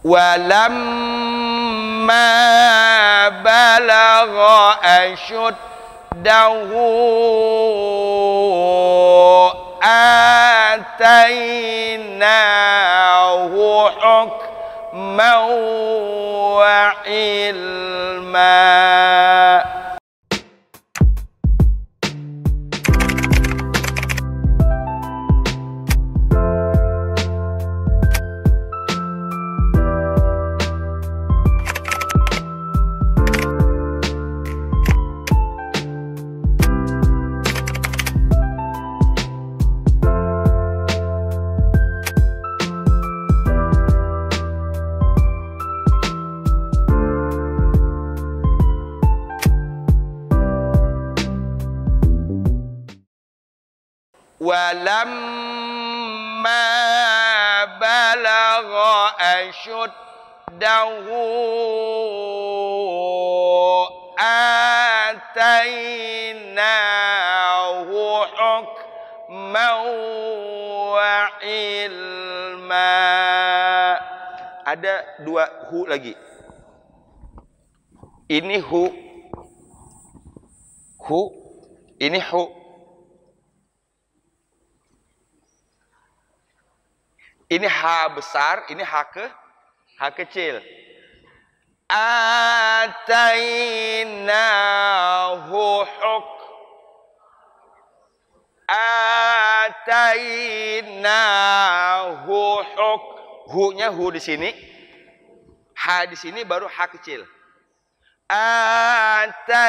walamma balagha ashuddahu atainahu hukman wa ilma. Walamma balagha ashuddahu atainahu hukman wa ilma. Ada dua hu lagi. Ini hu, ini hu. Ini ha besar, ini ha kecil. Atainahu huk. Hu-nya hu di sini. Ha di sini baru ha kecil. Atainahu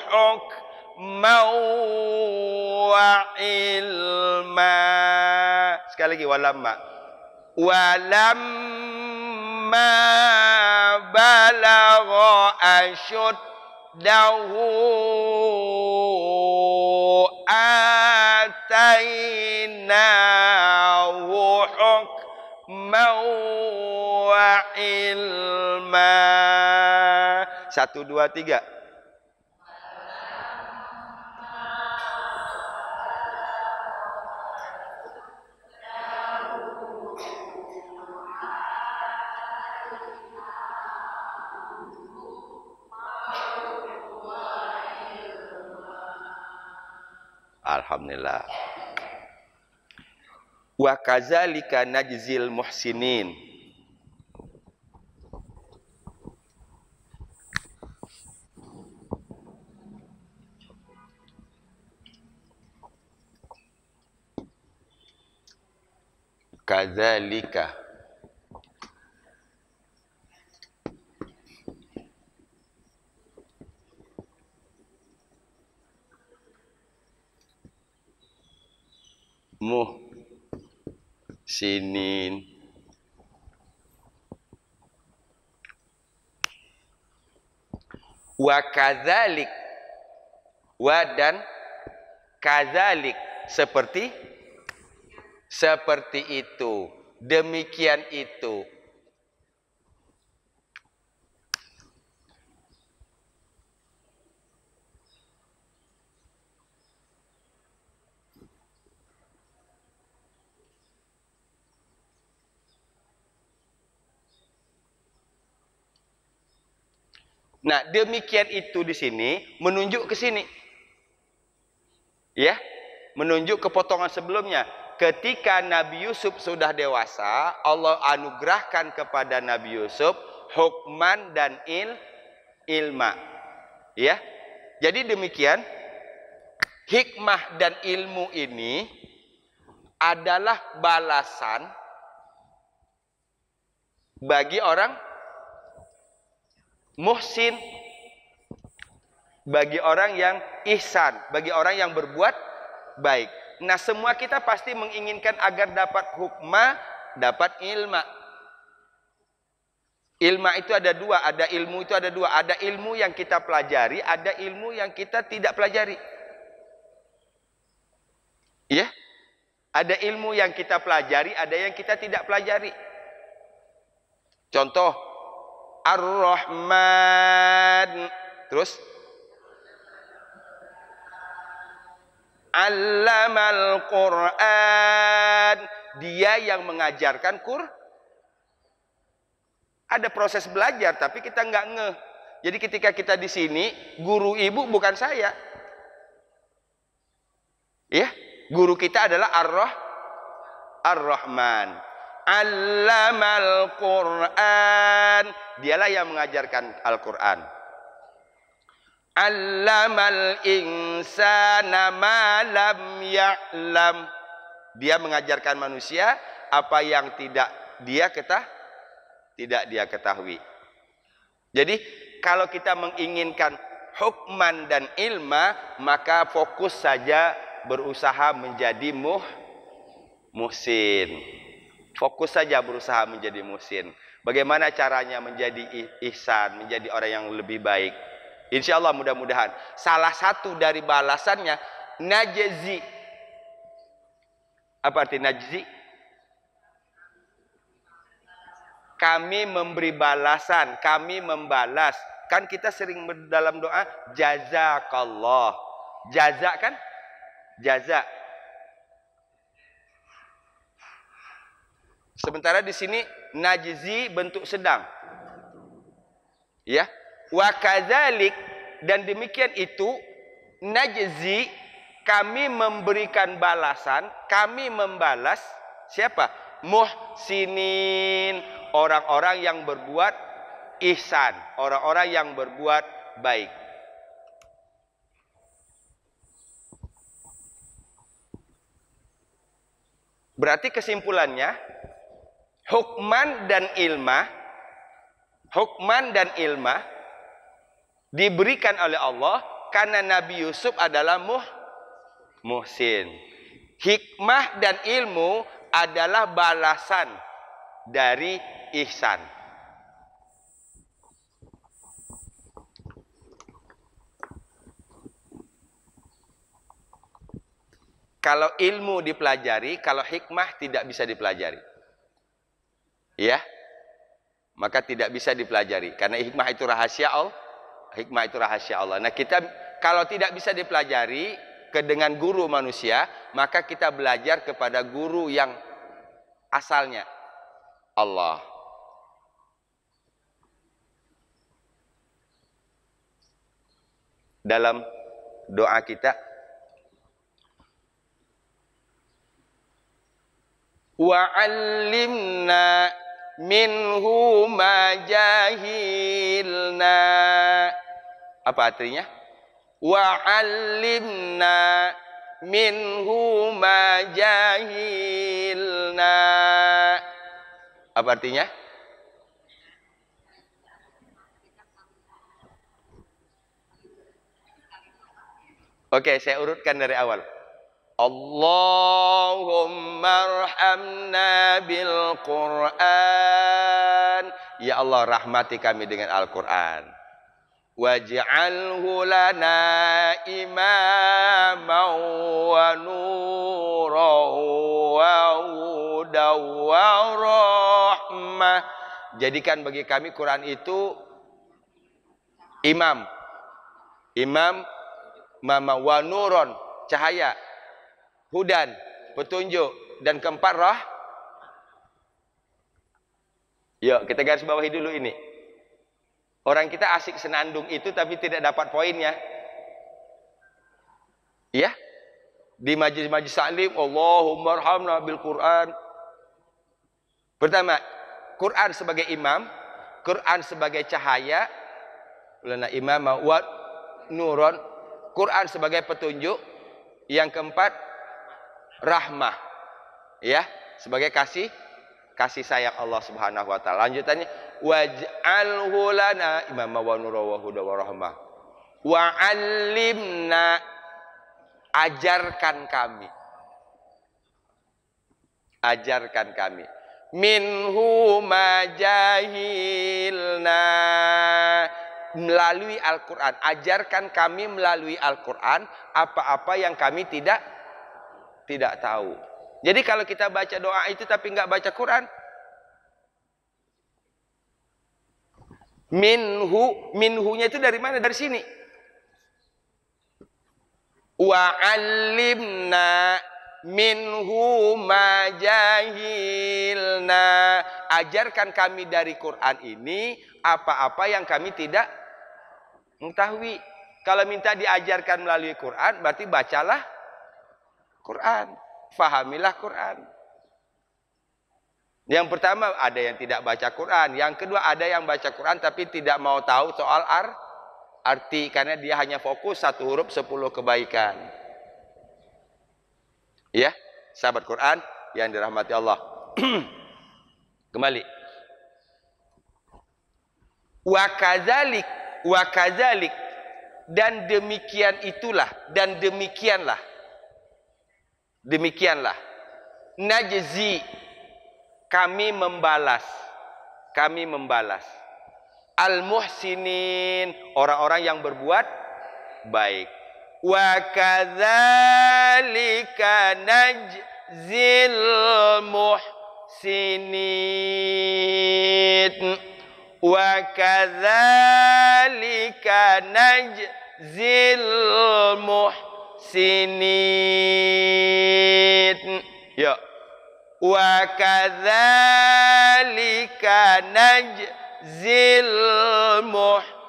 hukman wa ilma. Sekali lagi, walamma balagha ashuddahu atainahu hukman wa ilma. 1, 2, 3. Alhamdulillah. Wa kadzalika najzil muhsinin. Kadzalika muhsinin. Wa kadzalik, wa dan kadzalik, seperti itu, demikian itu. Nah, demikian itu di sini menunjuk ke sini. Ya, menunjuk ke potongan sebelumnya. Ketika Nabi Yusuf sudah dewasa, Allah anugerahkan kepada Nabi Yusuf hukman dan ilma. Ya. Jadi demikian, hikmah dan ilmu ini adalah balasan bagi orang muhsin, bagi orang yang ihsan, bagi orang yang berbuat baik. Nah, semua kita pasti menginginkan agar dapat hukmah, dapat ilma. Ilma itu ada dua, ada ilmu itu ada dua. Ada ilmu yang kita pelajari, ada ilmu yang kita tidak pelajari. Ya, ada ilmu yang kita pelajari, ada yang kita tidak pelajari. Contoh, Ar-Rahman, terus Allamal Quran, dia yang mengajarkan Ada proses belajar, tapi kita nggak ngeh. Jadi ketika kita di sini, guru ibu bukan saya. Ya, guru kita adalah Ar-Rahman. Allamal Quran. Dialah yang mengajarkan Al-Quran. Allamal insana ma lam ya'lam. Dia mengajarkan manusia apa yang tidak dia ketahui. Jadi kalau kita menginginkan hukman dan ilma, maka fokus saja berusaha menjadi muhsin. Fokus saja berusaha menjadi muhsin. Bagaimana caranya menjadi ihsan, menjadi orang yang lebih baik. Insya Allah mudah-mudahan. Salah satu dari balasannya najzi. Apa arti najzi? Kami memberi balasan, kami membalas. Kan kita sering dalam doa jazakallah. Jaza kan? Jaza. Sementara di sini najzi bentuk sedang. Ya. Wa kadzalik, dan demikian itu najzi, kami memberikan balasan, kami membalas siapa? Muhsinin, orang-orang yang berbuat ihsan, orang-orang yang berbuat baik. Berarti kesimpulannya, hukman dan ilmah diberikan oleh Allah karena Nabi Yusuf adalah muhsin. Hikmah dan ilmu adalah balasan dari ihsan. Kalau ilmu dipelajari, kalau hikmah tidak bisa dipelajari. Ya. Maka tidak bisa dipelajari karena hikmah itu rahasia Allah. Hikmah itu rahasia Allah. Nah, kita kalau tidak bisa dipelajari dengan guru manusia, maka kita belajar kepada guru yang asalnya Allah. Dalam doa kita, wa'allimna minhu ma jahilna. Apa artinya? Wa'allimna minhu ma jahilna. Apa artinya? Oke, saya urutkan dari awal. Allahumma arhamna bil Qur'an. Ya Allah, rahmati kami dengan Al-Quran. Waj'alhu lana imaman wa nuran wa hudan wa rahmah. Jadikan bagi kami Quran itu imam, mama wa nuron, cahaya, hudan, petunjuk, dan keempat Yuk kita garis bawahi dulu ini. Orang kita asik senandung itu tapi tidak dapat poinnya. Ya? Di majlis-majlis taklim, Allahumma arhamna bil Quran. Pertama, Quran sebagai imam, Quran sebagai cahaya, lana imama wa nuron, Quran sebagai petunjuk. Yang keempat, rahmah. Ya, sebagai kasih sayang Allah Subhanahu wa taala. Lanjutannya, waj'alhu lana imama wa nura wa huda wa rahmah. Wa 'allimna, ajarkan kami. Minhu ma jahilna, melalui Al-Quran. Ajarkan kami melalui Al-Quran apa-apa yang kami tidak tahu. Jadi kalau kita baca doa itu tapi nggak baca Quran, minhunya itu dari mana? Dari sini. Wa 'allimna, minhu ma jahilna. Ajarkan kami dari Quran ini apa-apa yang kami tidak mengetahui. Kalau minta diajarkan melalui Quran, berarti bacalah Quran, fahamilah Quran. Yang pertama, ada yang tidak baca Quran. Yang kedua, ada yang baca Quran tapi tidak mau tahu soal arti, karena dia hanya fokus 1 huruf 10 kebaikan. Ya, sahabat Quran yang dirahmati Allah. Kembali. Wa kadzalik, dan demikian itulah, dan demikianlah. Demikianlah. Najzi, kami membalas. Kami membalas. Al-muhsinin, orang-orang yang berbuat baik. Wa kadzalika najzil muhsinin. Wa kadzalika najzil muhsinin. Ya. Wa kadzalika najzil muhsinin.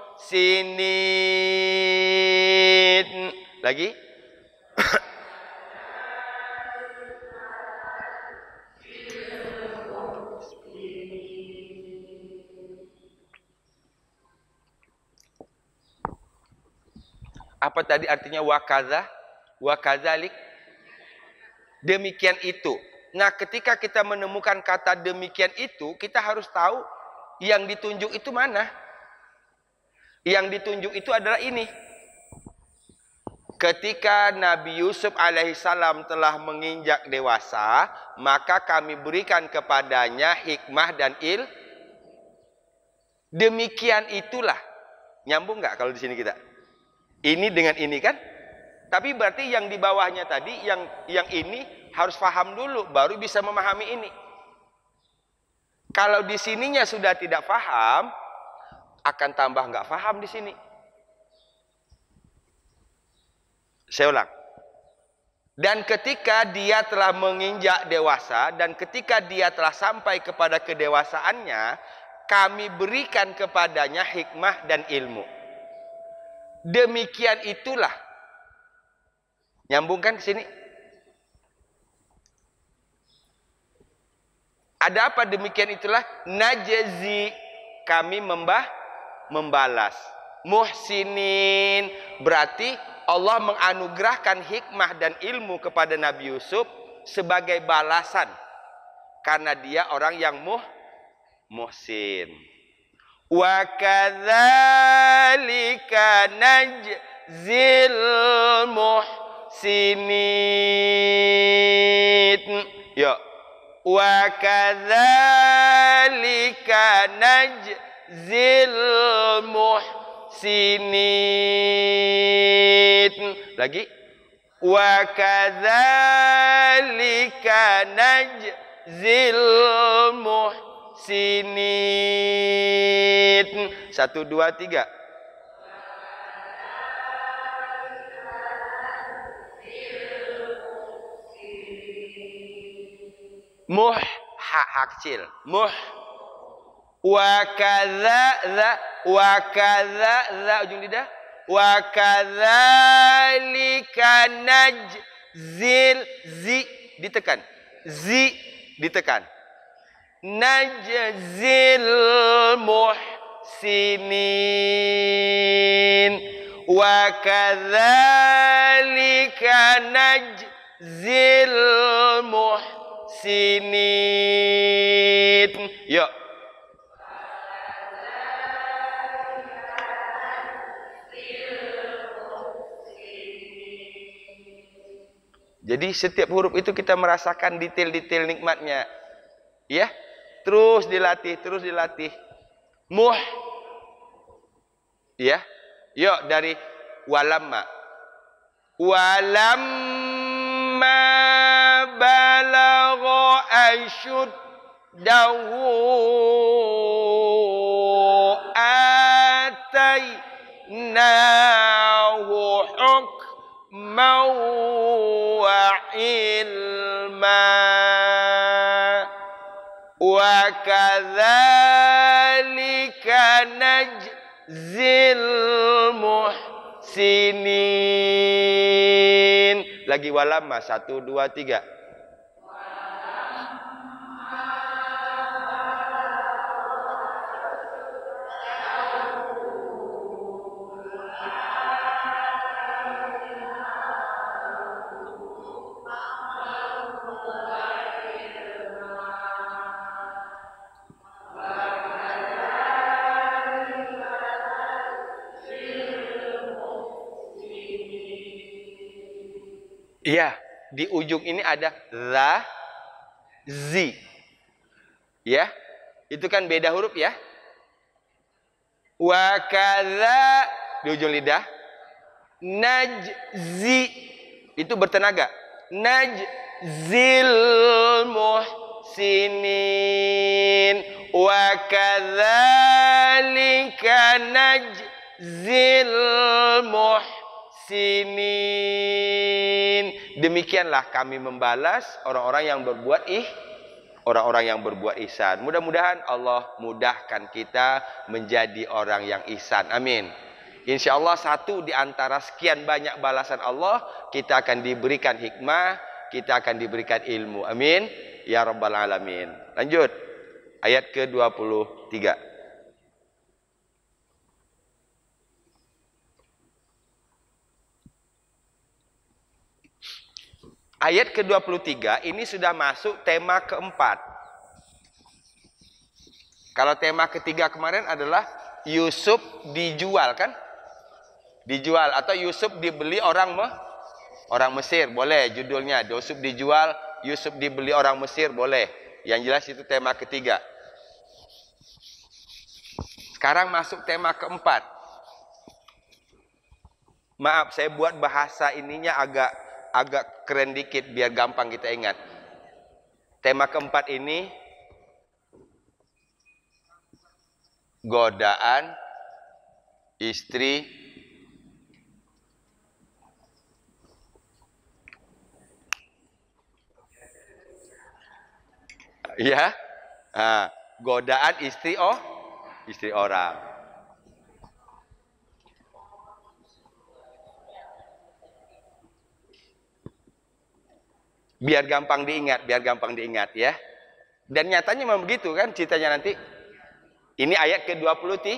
Lagi. Apa tadi artinya wakaza? Wakazalik? Demikian itu. Nah, ketika kita menemukan kata demikian itu, kita harus tahu yang ditunjuk itu mana. Yang ditunjuk itu adalah ini. Ketika Nabi Yusuf alaihissalam telah menginjak dewasa, maka kami berikan kepadanya hikmah dan demikian itulah. Nyambung nggak kalau di sini kita? Ini dengan ini kan? Tapi berarti yang di bawahnya tadi, yang ini harus paham dulu, baru bisa memahami ini. Kalau di sininya sudah tidak paham, akan tambah nggak paham di sini. Saya ulang. Dan ketika dia telah menginjak dewasa, dan ketika dia telah sampai kepada kedewasaannya, kami berikan kepadanya hikmah dan ilmu. Demikian itulah. Nyambungkan ke sini? Ada apa demikian itulah? Najzi, kami membalas. Muhsinin, berarti Allah menganugerahkan hikmah dan ilmu kepada Nabi Yusuf sebagai balasan. Karena dia orang yang muhsin. Wa kadzalika najzil muhsinin. Ya. Wa kadzalika najzil muhsinin. Lagi. Wa kadzalika najzil muhsinin. 1, 2, 3. Hak kecil. Wa kadza ujung lidah. Wa kadzalika najzil ditekan. Ditekan. Najzil muhsinin. Wa kadzalika najzil muhsinin. Ya. Jadi setiap huruf itu kita merasakan detail-detail nikmatnya. Ya. Terus dilatih. Ya. Yuk dari walamma. Walamma balagha asyuddahu atainahu hukman wa ilma wa kadzalika najzil muhsinin. Lagi walamma 1 2 3. Iya, di ujung ini ada za, zi. Ya, itu kan beda huruf ya. Wa kadza di ujung lidah. Najzi itu bertenaga. Najzil muhsinin. Wa kadzalika najzil muhsinin. Demikianlah kami membalas orang-orang yang berbuat ihsan. Mudah-mudahan Allah mudahkan kita menjadi orang yang ihsan. Amin. Insyaallah satu di antara sekian banyak balasan Allah, kita akan diberikan hikmah, kita akan diberikan ilmu. Amin. Ya Rabbal Alamin. Lanjut. Ayat ke-23. Ayat ke-23 ini sudah masuk tema keempat. Kalau tema ketiga kemarin adalah Yusuf dijual kan? Dijual atau Yusuf dibeli orang Mesir, boleh judulnya. Yusuf dijual, Yusuf dibeli orang Mesir, boleh. Yang jelas itu tema ketiga. Sekarang masuk tema keempat. Maaf, saya buat bahasa ininya agak keren dikit biar gampang kita ingat. Tema keempat ini godaan istri ya. Godaan istri orang. Biar gampang diingat ya. Dan nyatanya memang begitu kan ceritanya nanti. Ini ayat ke-23,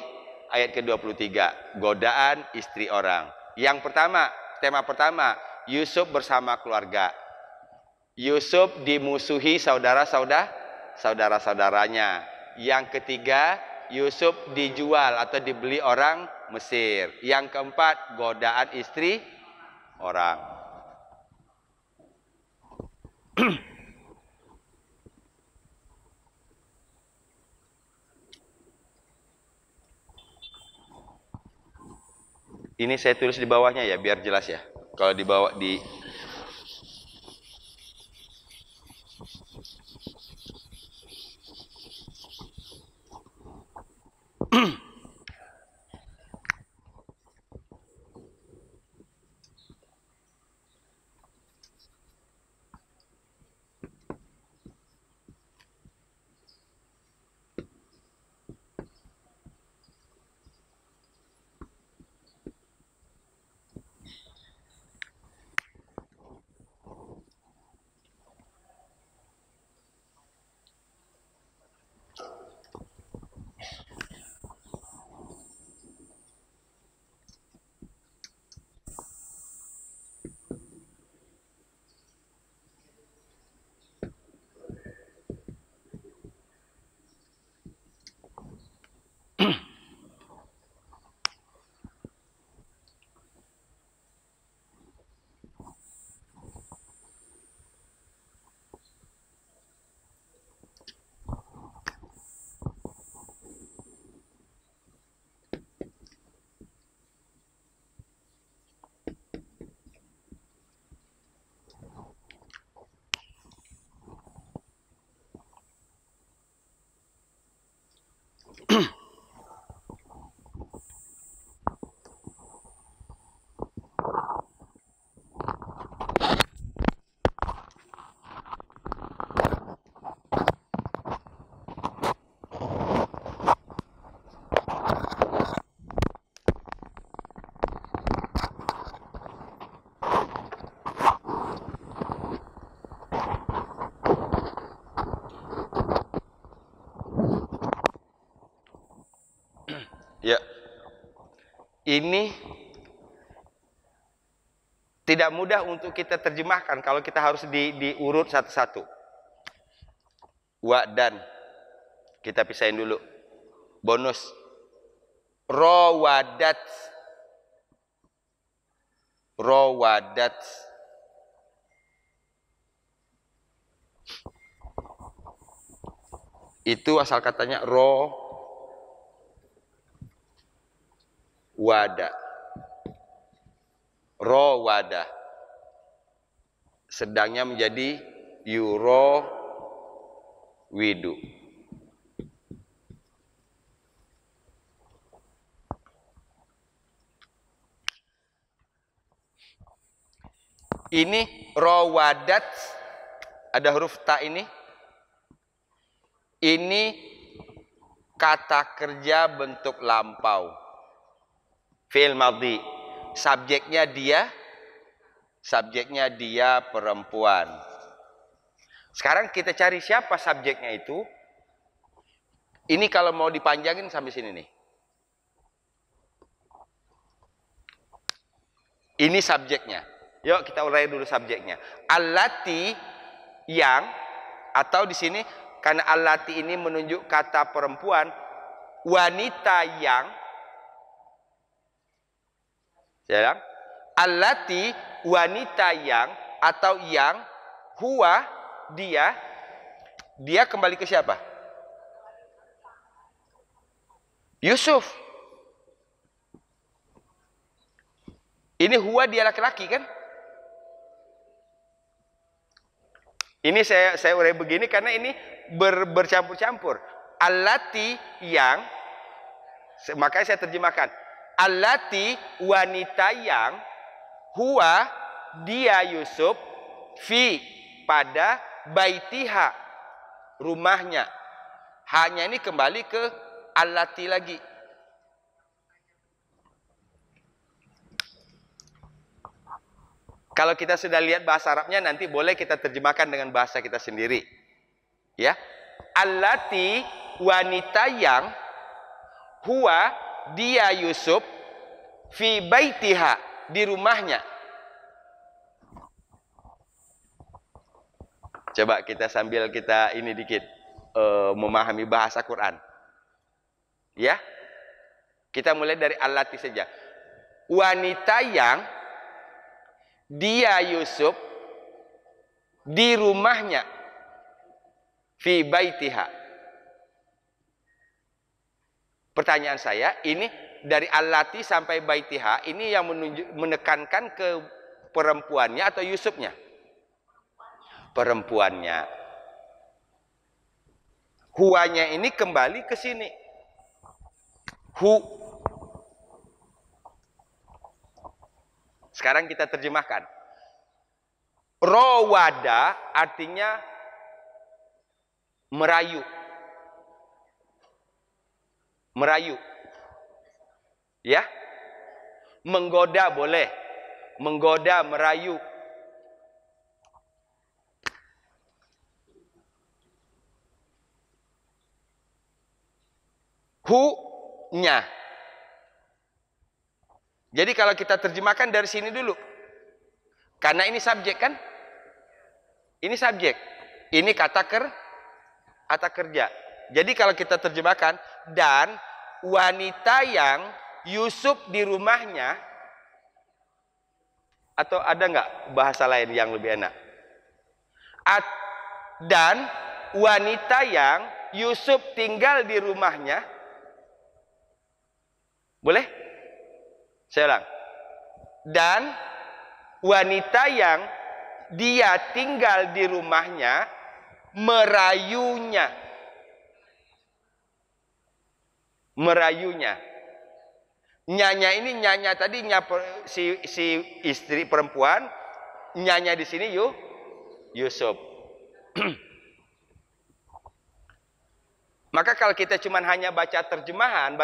godaan istri orang. Yang pertama, tema pertama, Yusuf bersama keluarga. Yusuf dimusuhi saudara-saudaranya. Yang ketiga, Yusuf dijual atau dibeli orang Mesir. Yang keempat, godaan istri orang. Ini saya tulis di bawahnya ya biar jelas ya. Kalau di bawah di Ya. Ini tidak mudah untuk kita terjemahkan kalau kita harus diurut satu-satu. Wa dan. Kita pisahin dulu. Bonus. Rawadat. Rawadat. Itu asal katanya wada. Wada. Sedangnya menjadi widu. Ini rawadat, ada huruf ta ini. Ini kata kerja bentuk lampau. Fi'il madhi. Subjeknya dia perempuan. Sekarang kita cari siapa subjeknya itu. Ini kalau mau dipanjangin sampai sini nih. Ini subjeknya. Yuk kita urai dulu subjeknya. Allati yang, atau di sini karena allati ini menunjuk kata perempuan, wanita yang. Ya, allati wanita yang atau yang, huwa dia kembali ke siapa? Yusuf. Ini huwa dia laki-laki kan? Ini saya urai begini karena ini bercampur-campur. Allati yang, makanya saya terjemahkan. Allati wanita yang, huwa dia Yusuf, fi pada baitiha rumahnya. Hanya ini kembali ke allati lagi. Kalau kita sudah lihat bahasa Arabnya, nanti boleh kita terjemahkan dengan bahasa kita sendiri. Ya. Allati wanita yang, huwa dia Yusuf, fi baitiha di rumahnya. Coba kita sambil kita ini dikit memahami bahasa Quran. Ya. Kita mulai dari allati saja. Wanita yang dia Yusuf di rumahnya, fi baitiha. Pertanyaan saya, ini dari allati sampai baitiha, ini yang menekankan ke perempuannya atau Yusufnya? Perempuannya. Huanya ini kembali ke sini. Hu. Sekarang kita terjemahkan. Rawada artinya merayu. Merayu. Ya. Menggoda boleh. Menggoda, merayu. Hu-nya. Jadi kalau kita terjemahkan dari sini dulu. Karena ini subjek kan? Ini subjek. Ini kata kerja. Jadi kalau kita terjemahkan, dan wanita yang Yusuf di rumahnya, atau ada nggak bahasa lain yang lebih enak? Dan wanita yang Yusuf tinggal di rumahnya. Boleh? Saya ulang. Dan wanita yang dia tinggal di rumahnya merayunya. Merayunya. Nyanya ini, nyanya tadi si istri perempuan, nyanya di sini Yusuf. Maka kalau kita cuma hanya baca terjemahan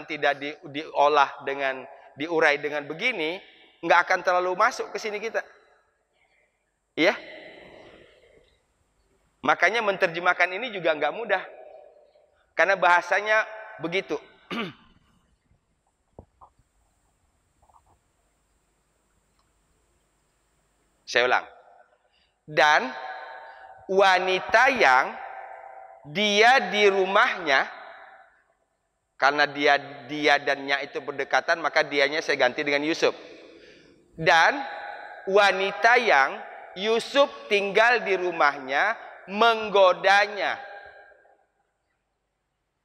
tidak diolah dengan diurai dengan begini, nggak akan terlalu masuk ke sini kita. Iya? Makanya menterjemahkan ini juga nggak mudah. Karena bahasanya begitu. Saya ulang. Dan wanita yang dia di rumahnya, karena dia dannya itu berdekatan, maka dianya saya ganti dengan Yusuf. Dan wanita yang Yusuf tinggal di rumahnya menggodanya.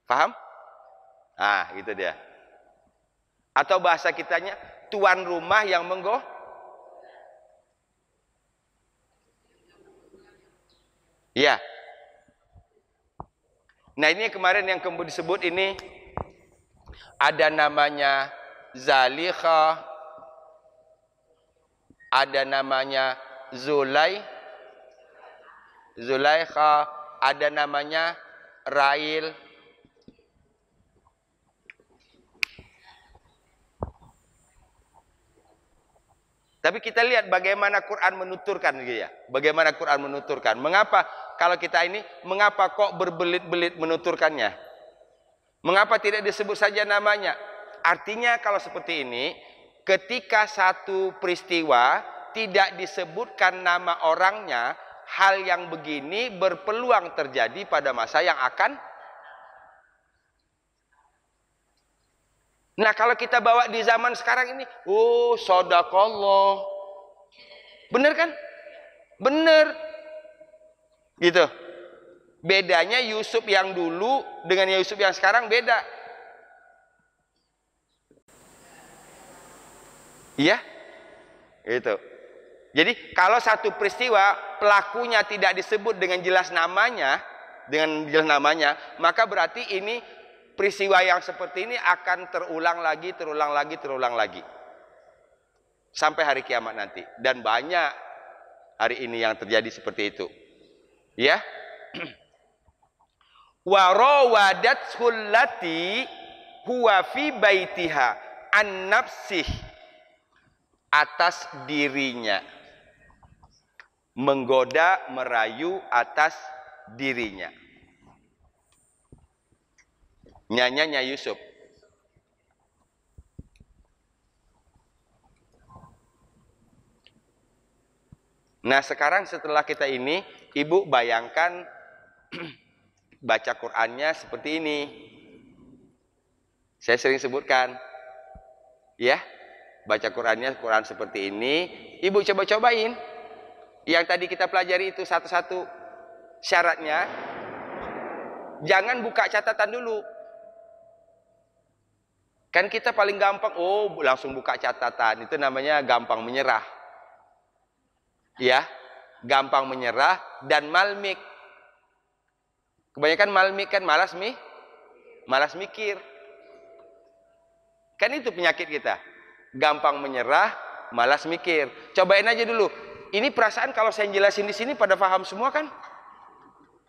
Paham? Ah, gitu dia. Atau bahasa kitanya, tuan rumah yang Iya. Nah, ini kemarin yang kemudian disebut ini ada namanya Zalikha, ada namanya Zulaikha, ada namanya Rail. Tapi kita lihat bagaimana Quran menuturkan gitu ya. Bagaimana Quran menuturkan. Mengapa kalau kita ini, mengapa kok berbelit-belit menuturkannya? Mengapa tidak disebut saja namanya? Artinya kalau seperti ini, ketika satu peristiwa tidak disebutkan nama orangnya, hal yang begini berpeluang terjadi pada masa yang akan. Nah, kalau kita bawa di zaman sekarang ini, oh, sodakallah. Bener kan? Bener. Gitu. Bedanya Yusuf yang dulu dengan Yusuf yang sekarang beda. Iya? Gitu. Jadi, kalau satu peristiwa pelakunya tidak disebut dengan jelas namanya, maka berarti ini peristiwa yang seperti ini akan terulang lagi sampai hari kiamat nanti. Dan banyak hari ini yang terjadi seperti itu. Ya. Wa rawadatshul lati huwa fi baitiha an nafsih, atas dirinya. Menggoda, merayu atas dirinya. Nyanyanya Yusuf. Nah, sekarang setelah kita ini, ibu bayangkan baca Qur'annya seperti ini. Saya sering sebutkan, ya, baca Qur'annya Quran seperti ini. Ibu coba-cobain. Yang tadi kita pelajari itu satu-satu. Syaratnya, jangan buka catatan dulu. Kan kita paling gampang, langsung buka catatan. Itu namanya gampang menyerah. Ya, gampang menyerah dan malmik. Kebanyakan malmik kan malas mikir. Kan itu penyakit kita. Gampang menyerah, malas mikir. Cobain aja dulu. Ini perasaan kalau saya jelasin di sini pada paham semua kan?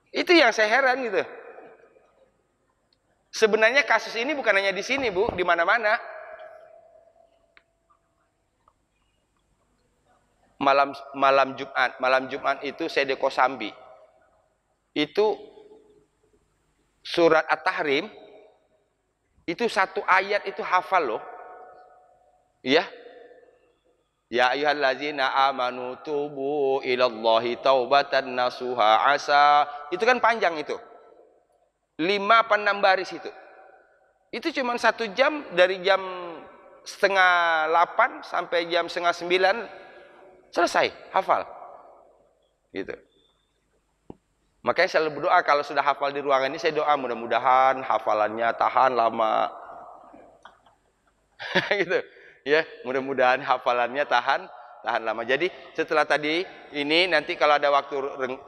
Itu yang saya heran gitu. Sebenarnya kasus ini bukan hanya di sini, Bu, di mana-mana. Malam Jumat itu saya di Kosambi. Itu surat At-Tahrim itu satu ayat itu hafal loh. Iya. Ya ayyuhallazina amanu tubu ilallahi taubatan nasuha asa. Itu kan panjang itu. 5 apa 6 baris itu. Itu cuma 1 jam, dari jam 7:30 sampai jam 8:30 selesai, hafal. Gitu. Makanya saya berdoa kalau sudah hafal di ruangan ini, saya doa mudah-mudahan hafalannya tahan lama. Gitu. Ya, mudah-mudahan hafalannya tahan lama. Jadi setelah tadi ini, nanti kalau ada waktu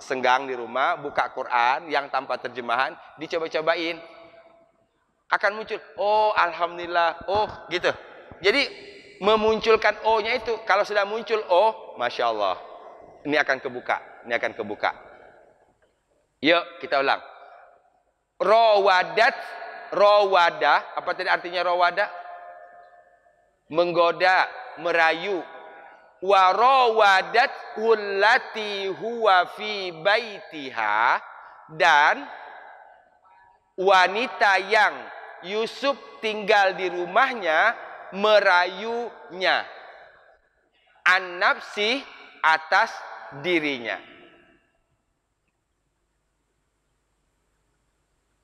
senggang di rumah, buka Quran yang tanpa terjemahan, dicoba-cobain. Akan muncul, oh alhamdulillah, oh gitu. Jadi memunculkan oh-nya itu, kalau sudah muncul oh, Masya Allah, ini akan kebuka. Yuk kita ulang. Rawadah, apa tadi artinya rawadah? Menggoda, merayu. Wa rawadathu allati huwa fi baitiha, dan wanita yang Yusuf tinggal di rumahnya merayunya. An-nafsi, atas dirinya.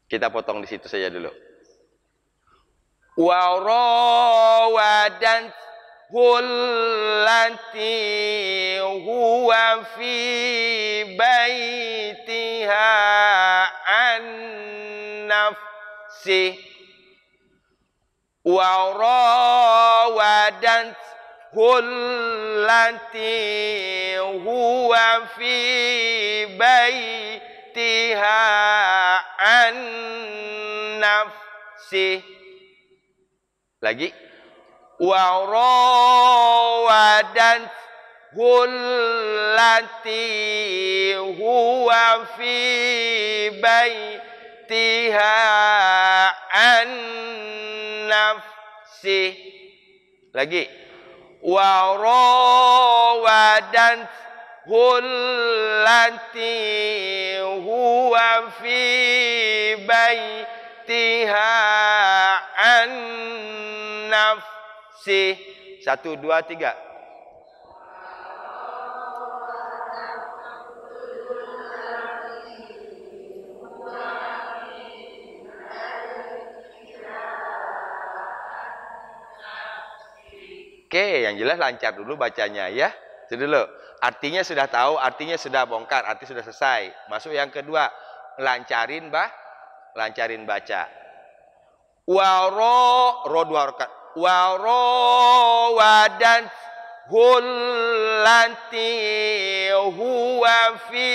Kita potong di situ saja dulu. Wa rawadan hullati huwa fi baitiha an nafsi wa rawadan hullati huwa fi baitiha an nafsi. Lagi. Wa rawadan hullati huwa fi baitiha an nafsi. Lagi. Wa rawadan hullati huwa fi baitiha an nafsi. 1, 2, 3. Oke, yang jelas lancar dulu bacanya ya. Itu dulu. Artinya sudah tahu, artinya sudah bongkar, arti sudah selesai. Masuk yang kedua, lancarin baca. Wa ro 2 harakat. Wa rawadan hullati huwa fi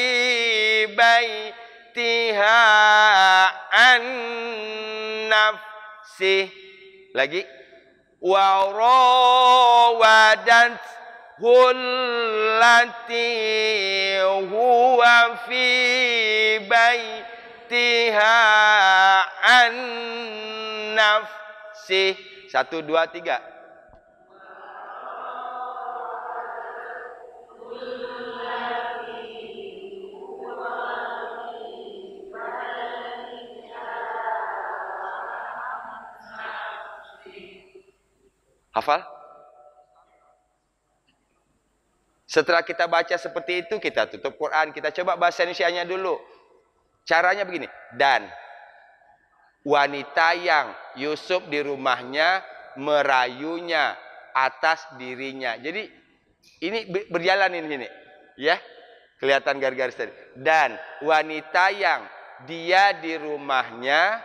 baitiha an nafsi. Lagi. Wa rawadan hullati huwa fi baitiha an nafsi. 1, 2, 3. Hafal? Setelah kita baca seperti itu, kita tutup Quran. Kita coba bahasa Indonesianya dulu. Caranya begini. Dan wanita yang Yusuf di rumahnya merayunya atas dirinya. Jadi ini berjalan ini, ya. Kelihatan garis-garis tadi. Dan wanita yang dia di rumahnya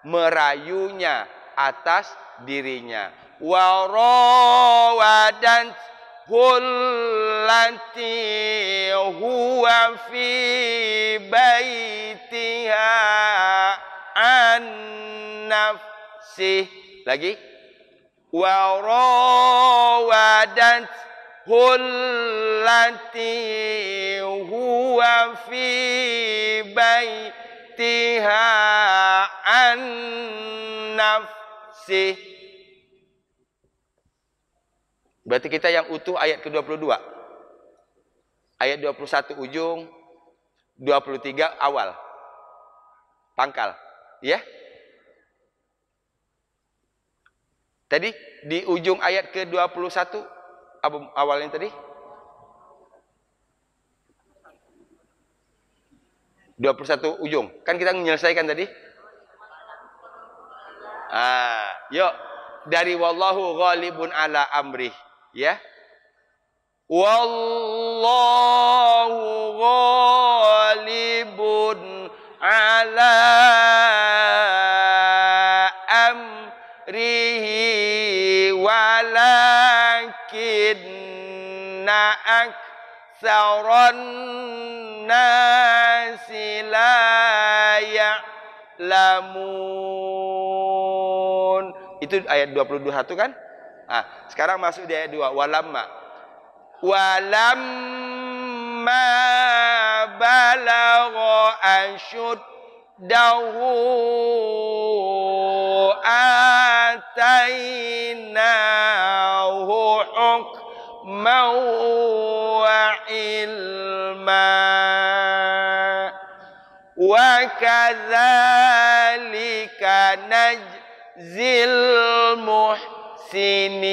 merayunya atas dirinya. Wa rawadan hullati huwa fi baitiha an nafsi. Lagi. Wa rawadan hullati huwa fi baitiha an nafsi. Berarti kita yang utuh ayat ke-22. Ayat 21 ujung, 23 awal. Pangkal, ya. Tadi di ujung ayat ke-21 awalnya tadi 21 ujung. Kan kita menyelesaikan tadi. Yuk dari wallahu ghalibun ala amrih, ya. Wallahu ghalibun ala amrihi walakinna aktsaran nasi la ya'lamun. Itu ayat 21 kan? Sekarang masuk di ayat 2. Walamma balagha ashuddahu atainahu hukman wa ilma wa kadzalika najzil muhsinin.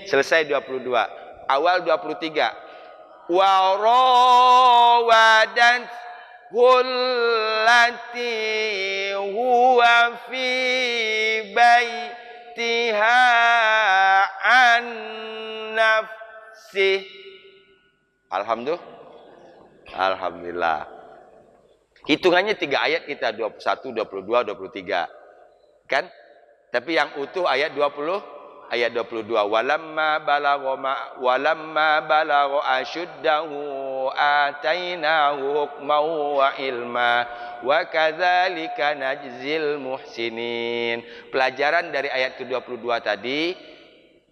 Selesai 22. Awal 23. Wa rawadan hullati huwa fi baitiha an nafsih. Alhamdulillah. Hitungannya 3 ayat kita, 21, 22, 23. Kan? Tapi yang utuh ayat 20, ayat 22. Walamma balagha ashuddahu atainahu hukman wa ilma wa kadzalika najzil muhsinin. Pelajaran dari ayat ke-22 tadi,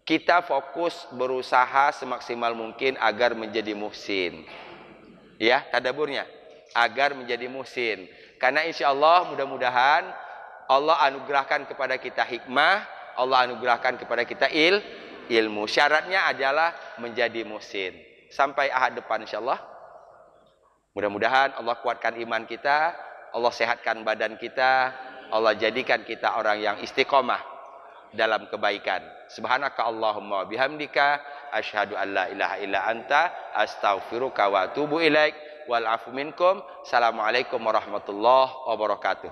kita fokus berusaha semaksimal mungkin agar menjadi muhsin. Ya, tadaburnya agar menjadi muhsin. Karena insya Allah mudah-mudahan Allah anugerahkan kepada kita hikmah, Allah anugerahkan kepada kita ilmu. Syaratnya adalah menjadi muhsin. Sampai ahad depan insya Allah. Mudah-mudahan Allah kuatkan iman kita, Allah sehatkan badan kita, Allah jadikan kita orang yang istiqomah dalam kebaikan. Subhanaka Allahumma bihamdika asyhadu an la ilaha illa anta astaghfiruka wa atubu ilaik. Wal afu minkum. Assalamualaikum warahmatullahi wabarakatuh.